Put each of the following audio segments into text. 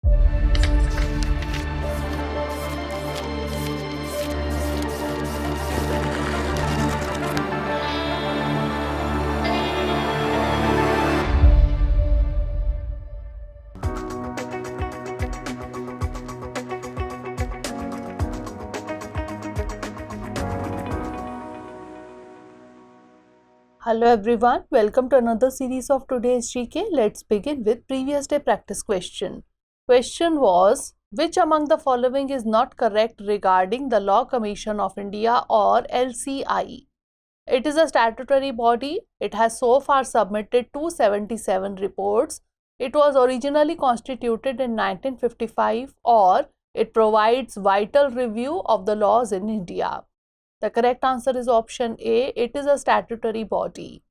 Hello everyone, welcome to another series of today's GK. Let's begin with previous day practice question. Question was, which among the following is not correct regarding the Law Commission of India or LCI? It is a statutory body. It has so far submitted 277 reports. It was originally constituted in 1955, or it provides vital review of the laws in India. The correct answer is option A. It is a statutory body.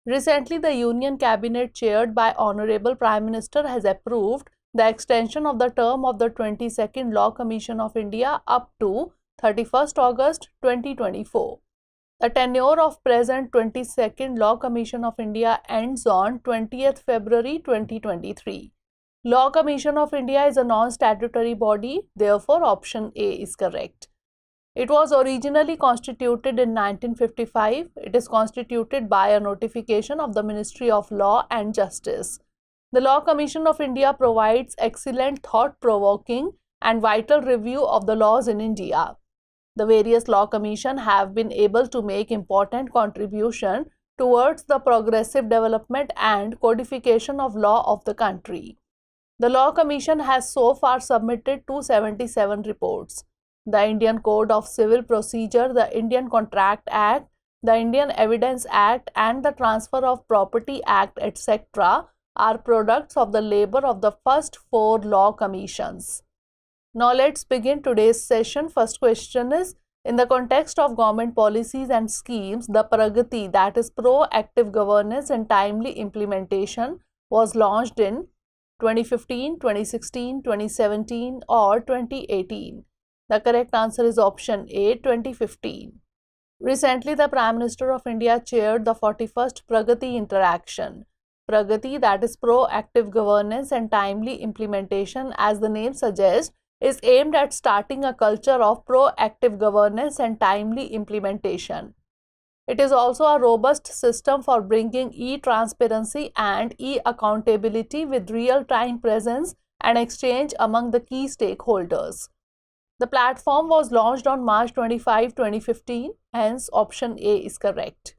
Recently, the Union Cabinet chaired by Honorable Prime Minister has approved the extension of the term of the 22nd Law Commission of India up to 31st August 2024. The tenure of present 22nd Law Commission of India ends on 20th February 2023. Law Commission of India is a non-statutory body, therefore option A is correct. It was originally constituted in 1955. It is constituted by a notification of the Ministry of Law and Justice. The Law Commission of India provides excellent, thought-provoking and vital review of the laws in India. The various law commissions have been able to make important contribution towards the progressive development and codification of law of the country. The Law Commission has so far submitted 277 reports. The Indian Code of Civil Procedure, the Indian Contract Act, the Indian Evidence Act and the Transfer of Property Act, etc. are products of the labor of the first 4 law commissions. Now let's begin today's session. First question is, in the context of government policies and schemes, the Pragati, that is proactive governance and timely implementation, was launched in 2015, 2016, 2017 or 2018. The correct answer is option A, 2015. Recently, the Prime Minister of India chaired the 41st Pragati Interaction. Pragati, that is proactive governance and timely implementation, as the name suggests, is aimed at starting a culture of proactive governance and timely implementation. It is also a robust system for bringing e-transparency and e-accountability with real-time presence and exchange among the key stakeholders. The platform was launched on March 25, 2015, hence option A is correct.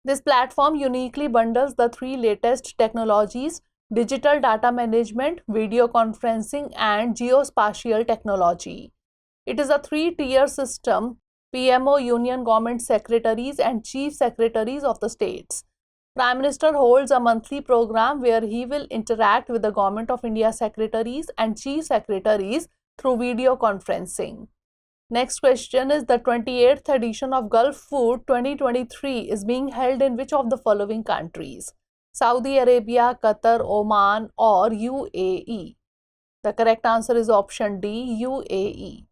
This platform uniquely bundles the 3 latest technologies: digital data management, video conferencing and geospatial technology. It is a 3-tier system: PMO, Union Government Secretaries and Chief Secretaries of the states. Prime Minister holds a monthly program where he will interact with the Government of India Secretaries and Chief Secretaries through video conferencing. Next question is, the 28th edition of Gulfood 2023 is being held in which of the following countries? Saudi Arabia, Qatar, Oman or UAE? The correct answer is option D, UAE.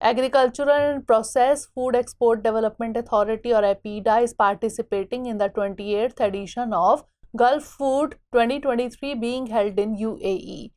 Agricultural and Processed Food Export Development Authority or AFIDA is participating in the 28th edition of Gulfood 2023 being held in UAE.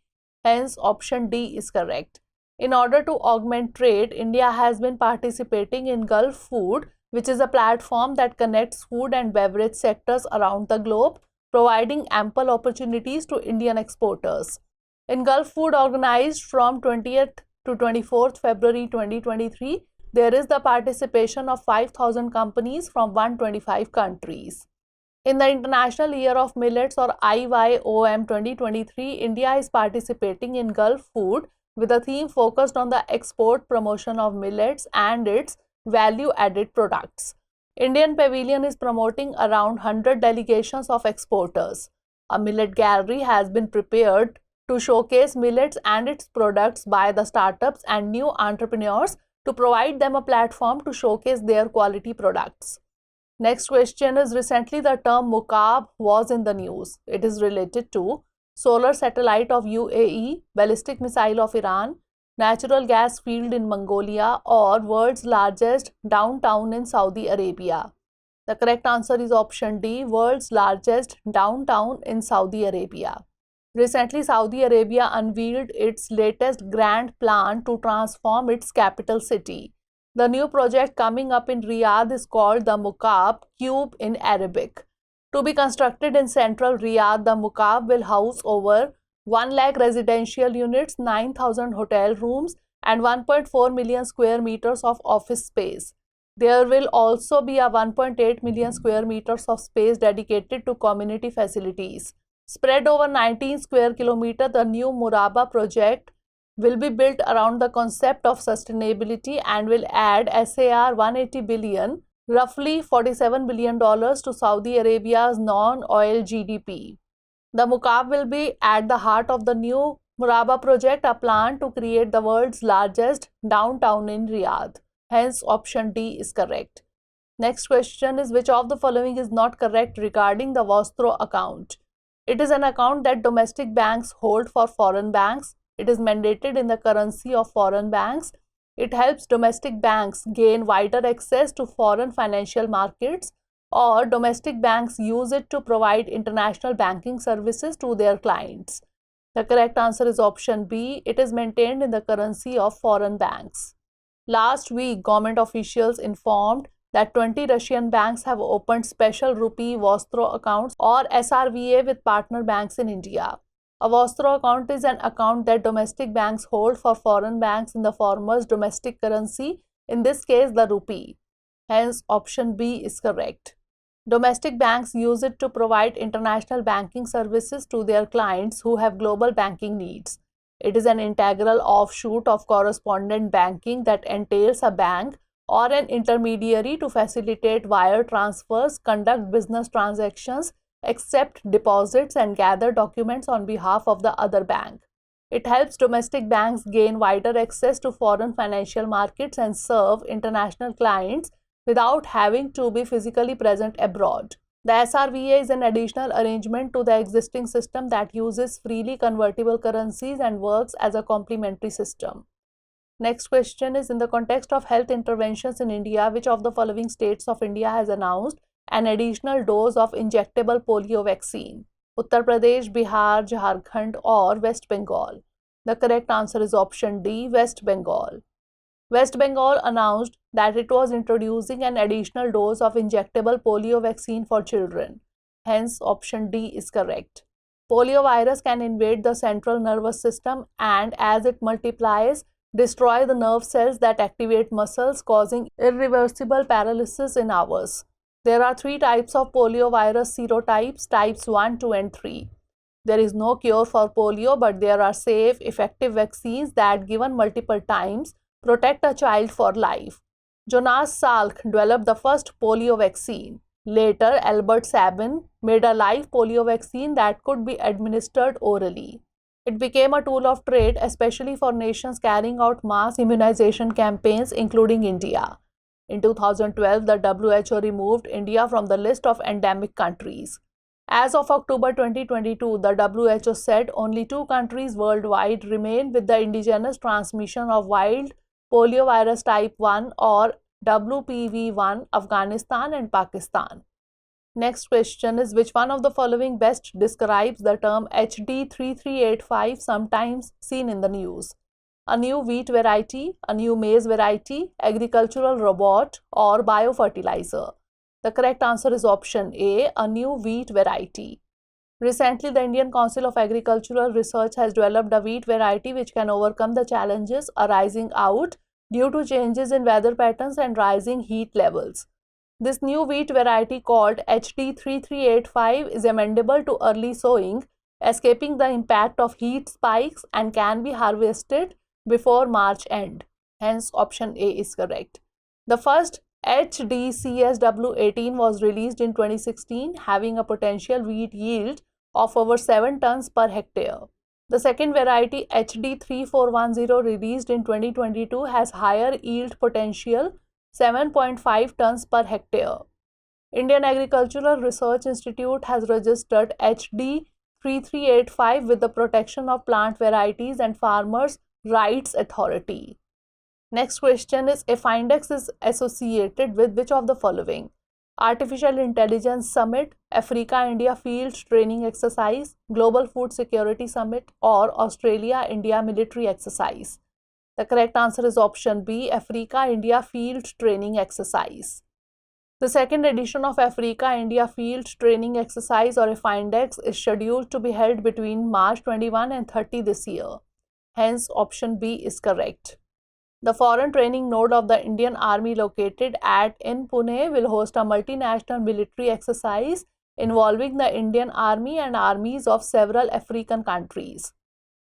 Hence option D is correct. In order to augment trade, India has been participating in Gulfood, which is a platform that connects food and beverage sectors around the globe, providing ample opportunities to Indian exporters. In Gulfood, organized from 20th to 24th February 2023, there is the participation of 5,000 companies from 125 countries. In the International Year of Millets or I2U2 2023, India is participating in Gulfood with a theme focused on the export promotion of millets and its value-added products. Indian Pavilion is promoting around 100 delegations of exporters. A millet gallery has been prepared to showcase millets and its products by the startups and new entrepreneurs to provide them a platform to showcase their quality products. Next question is, recently the term Mukaab was in the news. It is related to solar satellite of UAE, ballistic missile of Iran, natural gas field in Mongolia or world's largest downtown in Saudi Arabia. The correct answer is option D, world's largest downtown in Saudi Arabia. Recently, Saudi Arabia unveiled its latest grand plan to transform its capital city. The new project coming up in Riyadh is called the Mukaab Cube in Arabic. To be constructed in central Riyadh, the Mukaab will house over 1 lakh residential units, 9,000 hotel rooms, and 1.4 million square meters of office space. There will also be a 1.8 million square meters of space dedicated to community facilities. Spread over 19 square kilometers, the new Murabba project will be built around the concept of sustainability and will add SAR 180 billion, roughly $47 billion to Saudi Arabia's non-oil GDP. The Mukaab will be at the heart of the new Murabba project, a plan to create the world's largest downtown in Riyadh. Hence, option D is correct. Next question is, which of the following is not correct regarding the Vostro account? It is an account that domestic banks hold for foreign banks. It is mandated in the currency of foreign banks. It helps domestic banks gain wider access to foreign financial markets, or domestic banks use it to provide international banking services to their clients. The correct answer is option B. It is maintained in the currency of foreign banks. Last week, government officials informed that 20 Russian banks have opened special rupee Vostro accounts or SRVA with partner banks in India. A Vostro account is an account that domestic banks hold for foreign banks in the former's domestic currency, in this case the rupee. Hence, option B is correct. Domestic banks use it to provide international banking services to their clients who have global banking needs. It is an integral offshoot of correspondent banking that entails a bank or an intermediary to facilitate wire transfers, conduct business transactions, accept deposits, and gather documents on behalf of the other bank. It helps domestic banks gain wider access to foreign financial markets and serve international clients without having to be physically present abroad. The SRVA is an additional arrangement to the existing system that uses freely convertible currencies and works as a complementary system. Next question is, in the context of health interventions in India, which of the following states of India has announced an additional dose of injectable polio vaccine? Uttar Pradesh, Bihar, Jharkhand, or West Bengal? The correct answer is option D, West Bengal. West Bengal announced that it was introducing an additional dose of injectable polio vaccine for children. Hence, option D is correct. Polio virus can invade the central nervous system and, as it multiplies, destroy the nerve cells that activate muscles, causing irreversible paralysis in hours. There are 3 types of polio virus serotypes, types 1, 2, and 3. There is no cure for polio, but there are safe, effective vaccines that, given multiple times, protect a child for life. Jonas Salk developed the first polio vaccine. Later, Albert Sabin made a live polio vaccine that could be administered orally. It became a tool of trade, especially for nations carrying out mass immunization campaigns, including India. In 2012, the WHO removed India from the list of endemic countries. As of October 2022, the WHO said only 2 countries worldwide remain with the indigenous transmission of wild poliovirus type 1 or WPV1, Afghanistan and Pakistan. Next question is, which one of the following best describes the term HD3385 sometimes seen in the news? A new wheat variety, a new maize variety, agricultural robot, or biofertilizer? The correct answer is option A, a new wheat variety. Recently, the Indian Council of Agricultural Research has developed a wheat variety which can overcome the challenges arising out due to changes in weather patterns and rising heat levels. This new wheat variety, called HD3385, is amenable to early sowing, escaping the impact of heat spikes, and can be harvested before March end. Hence, option A is correct. The first HDCSW18 was released in 2016, having a potential wheat yield of over 7 tons per hectare. The second variety, HD3410, released in 2022, has higher yield potential, 7.5 tons per hectare. Indian Agricultural Research Institute has registered HD3385 with the Protection of Plant Varieties and Farmers' Rights Authority. Next question is, AFINDEX is associated with which of the following? Artificial Intelligence Summit, Africa-India Field Training Exercise, Global Food Security Summit, or Australia-India Military Exercise? The correct answer is option B, Africa-India Field Training Exercise. The second edition of Africa-India Field Training Exercise or AFINDEX is scheduled to be held between March 21 and 30 this year. Hence, option B is correct. The foreign training node of the Indian Army located in Pune will host a multinational military exercise involving the Indian Army and armies of several African countries.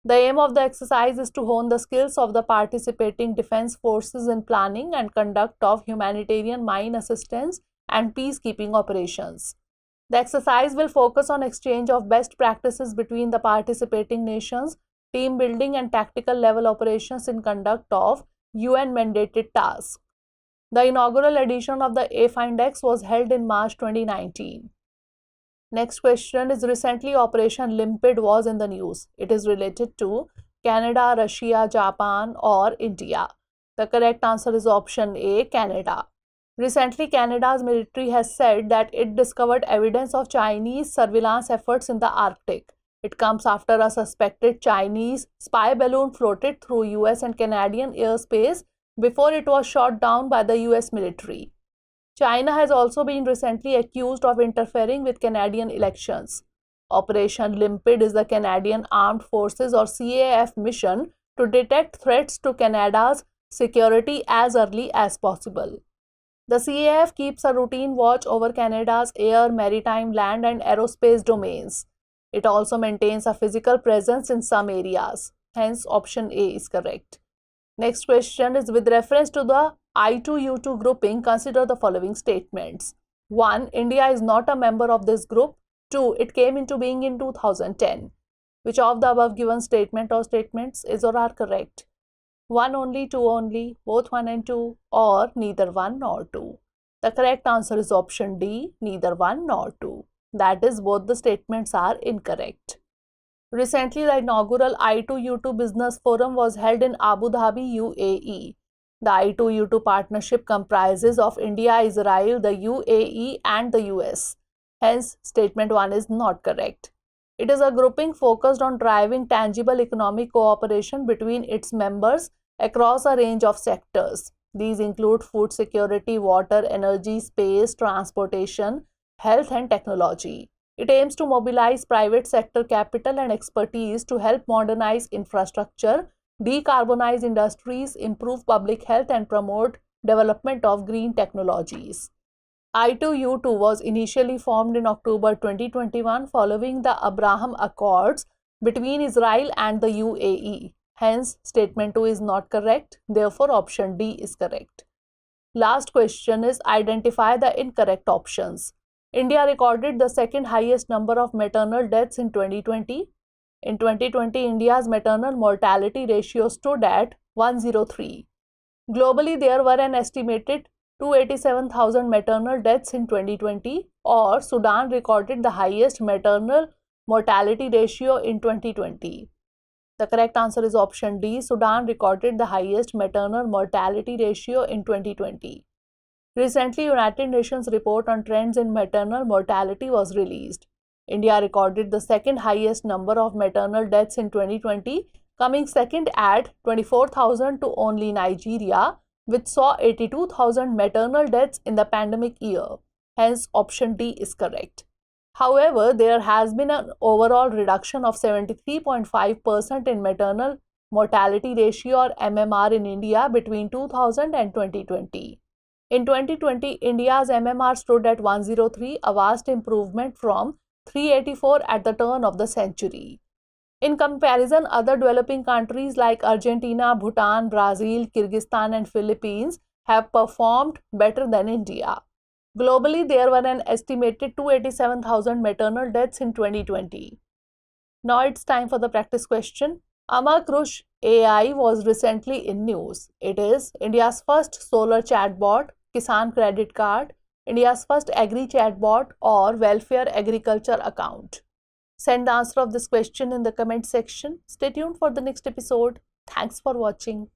The aim of the exercise is to hone the skills of the participating defense forces in planning and conduct of humanitarian mine assistance and peacekeeping operations. The exercise will focus on exchange of best practices between the participating nations, team building and tactical level operations in conduct of UN-mandated tasks. The inaugural edition of the AFINDEX was held in March 2019. Next question is, recently Operation Limpid was in the news. It is related to Canada, Russia, Japan or India. The correct answer is option A, Canada. Recently, Canada's military has said that it discovered evidence of Chinese surveillance efforts in the Arctic. It comes after a suspected Chinese spy balloon floated through US and Canadian airspace before it was shot down by the US military. China has also been recently accused of interfering with Canadian elections. Operation Limpid is the Canadian Armed Forces or CAF mission to detect threats to Canada's security as early as possible. The CAF keeps a routine watch over Canada's air, maritime, land and aerospace domains. It also maintains a physical presence in some areas. Hence, option A is correct. Next question is, with reference to the I2U2 grouping, consider the following statements. 1. India is not a member of this group. 2. It came into being in 2010. Which of the above given statement or statements is or are correct? 1 only, 2 only, both 1 and 2, or neither 1 nor 2? The correct answer is option D, neither 1 nor 2. That is, both the statements are incorrect. Recently, the inaugural I2U2 Business Forum was held in Abu Dhabi, UAE. The I2U2 partnership comprises of India, Israel, the UAE and the US. Hence, statement 1 is not correct. It is a grouping focused on driving tangible economic cooperation between its members across a range of sectors. These include food security, water, energy, space, transportation, health and technology. It aims to mobilize private sector capital and expertise to help modernize infrastructure, decarbonize industries, improve public health and promote development of green technologies. I2U2 was initially formed in October 2021 following the Abraham Accords between Israel and the UAE. Hence, statement 2 is not correct. Therefore, option D is correct. Last question is, identify the incorrect options. India recorded the second highest number of maternal deaths in 2020. In 2020, India's maternal mortality ratio stood at 103. Globally, there were an estimated 287,000 maternal deaths in 2020, or Sudan recorded the highest maternal mortality ratio in 2020. The correct answer is option D. Sudan recorded the highest maternal mortality ratio in 2020. Recently, United Nations report on trends in maternal mortality was released. India recorded the second highest number of maternal deaths in 2020, coming second at 24,000 to only Nigeria, which saw 82,000 maternal deaths in the pandemic year. Hence, option D is correct. However, there has been an overall reduction of 73.5% in maternal mortality ratio or MMR in India between 2000 and 2020. In 2020, India's MMR stood at 103, a vast improvement from 384 at the turn of the century. In comparison, other developing countries like Argentina, Bhutan, Brazil, Kyrgyzstan and Philippines have performed better than India. Globally, there were an estimated 287,000 maternal deaths in 2020. Now it's time for the practice question. Ama KrushAI was recently in news. It is India's first solar chatbot, Kisan Credit Card, India's first agri chatbot or welfare agriculture account. Send the answer of this question in the comment section. Stay tuned for the next episode. Thanks for watching.